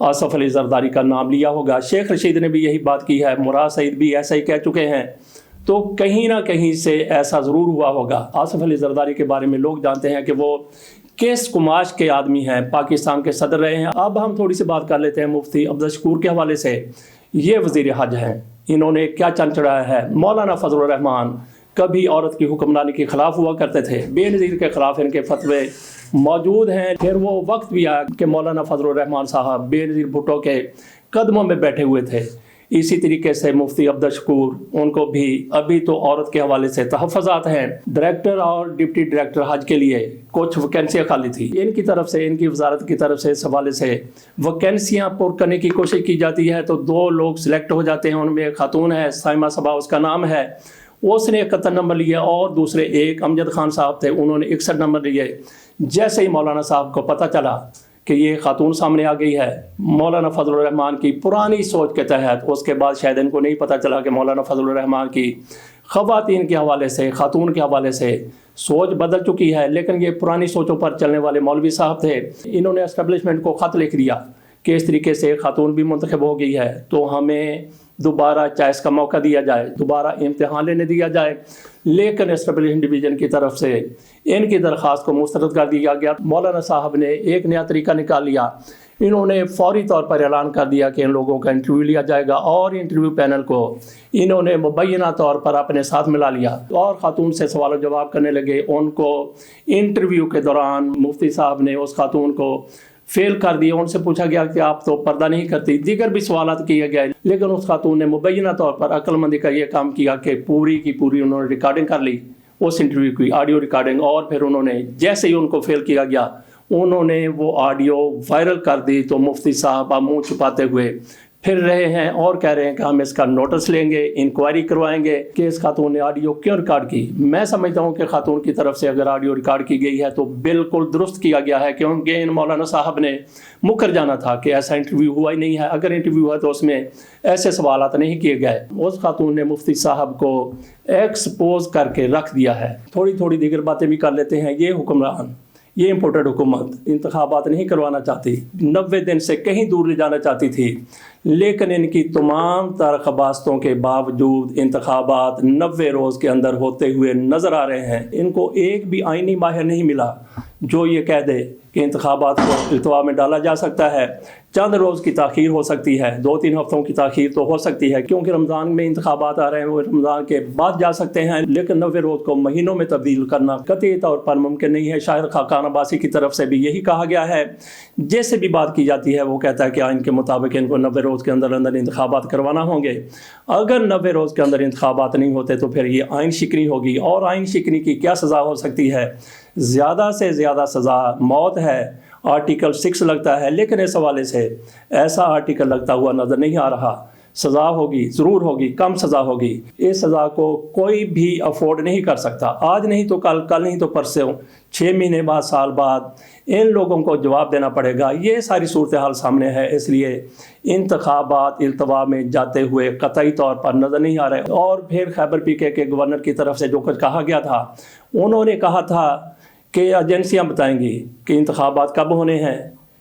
آصف علی زرداری کا نام لیا ہوگا، شیخ رشید نے بھی یہی بات کی ہے، مراد سعید بھی ایسا ہی کہہ چکے ہیں، تو کہیں نہ کہیں سے ایسا ضرور ہوا ہوگا۔ آصف علی زرداری کے بارے میں لوگ جانتے ہیں کہ وہ کس کماش کے آدمی ہیں، پاکستان کے صدر رہے ہیں۔ اب ہم تھوڑی سی بات کر لیتے ہیں مفتی عبدالشکور کے حوالے سے۔ یہ وزیر حج ہیں، انہوں نے کیا چند چڑھایا ہے؟ مولانا فضل الرحمان کبھی عورت کی حکمرانی کے خلاف ہوا کرتے تھے، بے نظیر کے خلاف ان کے فتوے موجود ہیں۔ پھر وہ وقت بھی آیا کہ مولانا فضل الرحمان صاحب بے نظیر بھٹو کے قدموں میں بیٹھے ہوئے تھے۔ اسی طریقے سے مفتی عبدالشکور، ان کو بھی ابھی تو عورت کے حوالے سے تحفظات ہیں۔ ڈائریکٹر اور ڈپٹی ڈائریکٹر حج کے لیے کچھ ویکینسیاں خالی تھی، ان کی طرف سے، ان کی وزارت کی طرف سے اس حوالے سے ویکینسیاں پر کرنے کی کوشش کی جاتی ہے، تو 2 لوگ سلیکٹ ہو جاتے ہیں۔ ان میں ایک خاتون ہے، سائمہ صبا اس کا نام ہے، اس نے 71 نمبر لیے، اور دوسرے ایک امجد خان صاحب تھے، انہوں نے 61 نمبر لیے۔ جیسے ہی مولانا صاحب کو پتہ چلا کہ یہ خاتون سامنے آ گئی ہے مولانا فضل الرحمان کی پرانی سوچ کے تحت، اس کے بعد شاید ان کو نہیں پتہ چلا کہ مولانا فضل الرحمان کی خواتین کے حوالے سے، خاتون کے حوالے سے سوچ بدل چکی ہے، لیکن یہ پرانی سوچوں پر چلنے والے مولوی صاحب تھے۔ انہوں نے اسٹیبلشمنٹ کو خط لکھ دیا کہ اس طریقے سے خاتون بھی منتخب ہو گئی ہے، تو ہمیں دوبارہ چوائس کا موقع دیا جائے، دوبارہ امتحان لینے دیا جائے۔ لیکن اسٹیبلشمنٹ ڈویژن کی طرف سے ان کی درخواست کو مسترد کر دیا گیا۔ مولانا صاحب نے ایک نیا طریقہ نکال لیا، انہوں نے فوری طور پر اعلان کر دیا کہ ان لوگوں کا انٹرویو لیا جائے گا، اور انٹرویو پینل کو انہوں نے مبینہ طور پر اپنے ساتھ ملا لیا اور خاتون سے سوال و جواب کرنے لگے۔ ان کو انٹرویو کے دوران مفتی صاحب نے اس خاتون کو فیل کر دیا، ان سے پوچھا گیا کہ آپ تو پردہ نہیں کرتی، دیگر بھی سوالات کیے گئے، لیکن اس خاتون نے مبینہ طور پر عقل مندی کا یہ کام کیا کہ پوری کی پوری انہوں نے ریکارڈنگ کر لی، اس انٹرویو کی آڈیو ریکارڈنگ، اور پھر انہوں نے جیسے ہی ان کو فیل کیا گیا انہوں نے وہ آڈیو وائرل کر دی۔ تو مفتی صاحب منہ چھپاتے ہوئے پھر رہے ہیں اور کہہ رہے ہیں کہ ہم اس کا نوٹس لیں گے، انکوائری کروائیں گے کہ اس خاتون نے آڈیو کیوں ریکارڈ کی۔ میں سمجھتا ہوں کہ خاتون کی طرف سے اگر آڈیو ریکارڈ کی گئی ہے تو بالکل درست کیا گیا ہے، کیونکہ ان مولانا صاحب نے مکر جانا تھا کہ ایسا انٹرویو ہوا ہی نہیں ہے، اگر انٹرویو ہوا تو اس میں ایسے سوالات نہیں کیے گئے۔ اس خاتون نے مفتی صاحب کو ایکسپوز کر کے رکھ دیا ہے۔ تھوڑی دیگر باتیں بھی کر لیتے ہیں۔ یہ حکمران، یہ امپورٹڈ حکومت انتخابات نہیں کروانا چاہتی، 90 دن سے کہیں دور لے جانا چاہتی تھی، لیکن ان کی تمام تر خباستوں کے باوجود انتخابات 90 روز کے اندر ہوتے ہوئے نظر آ رہے ہیں۔ ان کو ایک بھی آئینی ماہر نہیں ملا جو یہ کہہ دے کہ انتخابات کو التوا میں ڈالا جا سکتا ہے۔ چند روز کی تاخیر ہو سکتی ہے، 2-3 ہفتوں کی تاخیر تو ہو سکتی ہے، کیونکہ رمضان میں انتخابات آ رہے ہیں، وہ رمضان کے بعد جا سکتے ہیں، لیکن 90 روز کو مہینوں میں تبدیل کرنا قطعی طور پر ممکن نہیں ہے۔ شاید خاقان عباسی کی طرف سے بھی یہی کہا گیا ہے، جیسے بھی بات کی جاتی ہے وہ کہتا ہے کہ آئین کے مطابق ان کو 90 روز کے اندر انتخابات کروانا ہوں گے۔ اگر 90 روز کے اندر انتخابات نہیں ہوتے تو پھر یہ آئین شکنی ہوگی، اور آئین شکنی کی کیا سزا ہو سکتی ہے؟ زیادہ سے زیادہ سزا موت ہے، آرٹیکل 6 لگتا ہے، لیکن اس حوالے سے ایسا آرٹیکل لگتا ہوا نظر نہیں آ رہا۔ سزا ہوگی، ضرور ہوگی، کم سزا ہوگی۔ اس سزا کو کوئی بھی افورڈ نہیں کر سکتا، آج نہیں تو کل، کل نہیں تو پرسوں، 6 مہینے بعد، سال بعد ان لوگوں کو جواب دینا پڑے گا۔ یہ ساری صورتحال سامنے ہے، اس لیے انتخابات التوا میں جاتے ہوئے قطعی طور پر نظر نہیں آ رہے۔ اور پھر خیبر PK کے گورنر کی طرف سے جو کچھ کہا گیا تھا، انہوں نے کہا تھا کہ ایجنسیاں بتائیں گی کہ انتخابات کب ہونے ہیں،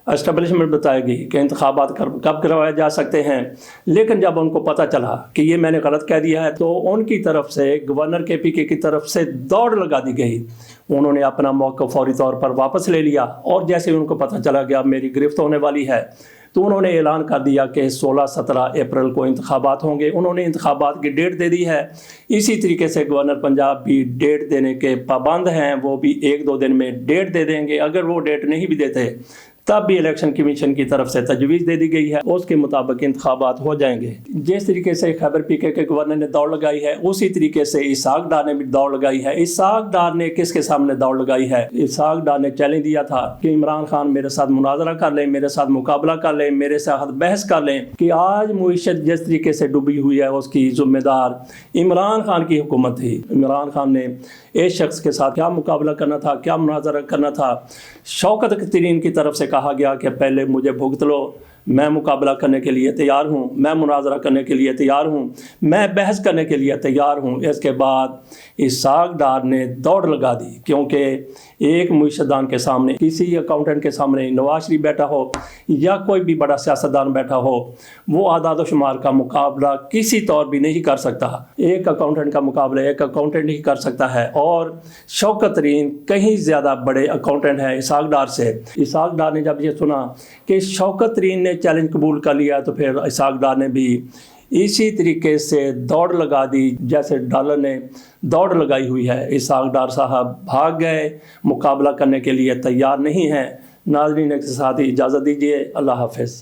اسٹیبلشمنٹ بتائے گی کہ انتخابات کب کروائے جا سکتے ہیں، لیکن جب ان کو پتہ چلا کہ یہ میں نے غلط کہہ دیا ہے تو ان کی طرف سے، گورنر کے PK کی طرف سے دوڑ لگا دی گئی۔ انہوں نے اپنا موقف فوری طور پر واپس لے لیا، اور جیسے ان کو پتہ چلا کہ اب میری گرفت ہونے والی ہے تو انہوں نے اعلان کر دیا کہ 16-17 اپریل کو انتخابات ہوں گے۔ انہوں نے انتخابات کی ڈیٹ دے دی ہے۔ اسی طریقے سے گورنر پنجاب بھی ڈیٹ دینے کے پابند ہیں، وہ بھی 1-2 دن میں ڈیٹ دے دیں گے۔ اگر وہ ڈیٹ نہیں بھی دیتے تب بھی الیکشن کمیشن کی طرف سے تجویز دے دی گئی ہے، اس کے مطابق انتخابات ہو جائیں گے۔ جس طریقے سے خیبر PK کے گورنر نے دوڑ لگائی ہے، اسی طریقے سے اسحاق ڈار نے بھی دوڑ لگائی ہے۔ اسحاق ڈار نے کس کے سامنے دوڑ لگائی ہے؟ اسحاق ڈار نے چیلنج دیا تھا کہ عمران خان میرے ساتھ مناظرہ کر لیں، میرے ساتھ مقابلہ کر لیں، میرے ساتھ بحث کر لیں کہ آج معیشت جس طریقے سے ڈوبی ہوئی ہے اس کی ذمہ دار عمران خان کی حکومت تھی۔ عمران خان نے ایک شخص کے ساتھ کیا مقابلہ کرنا تھا، کیا مناظرہ کرنا تھا۔ شوکت ترین کی طرف سے کہا گیا کہ پہلے مجھے بھگت لو، میں مقابلہ کرنے کے لیے تیار ہوں، میں مناظرہ کرنے کے لیے تیار ہوں، میں بحث کرنے کے لیے تیار ہوں۔ اس کے بعد اسحاق ڈار نے دوڑ لگا دی، کیونکہ ایک معیشتدان کے سامنے، کسی اکاؤنٹنٹ کے سامنے نواز شریف بیٹھا ہو یا کوئی بھی بڑا سیاستدان بیٹھا ہو، وہ اعداد و شمار کا مقابلہ کسی طور بھی نہیں کر سکتا۔ ایک اکاؤنٹنٹ کا مقابلہ ایک اکاؤنٹنٹ ہی کر سکتا ہے، اور شوکت ترین کہیں زیادہ بڑے اکاؤنٹنٹ ہیں اسحاق ڈار سے۔ اسحاق ڈار نے جب یہ سنا کہ شوکت ترین نے چیلنج قبول کر لیا، تو پھر اسحاق ڈار نے بھی اسی طریقے سے دوڑ لگا دی جیسے ڈالر نے دوڑ لگائی ہوئی ہے۔ اسحاق ڈار صاحب بھاگ گئے، مقابلہ کرنے کے لیے تیار نہیں ہیں۔ ناظرین کے ساتھ اجازت دیجیے، اللہ حافظ۔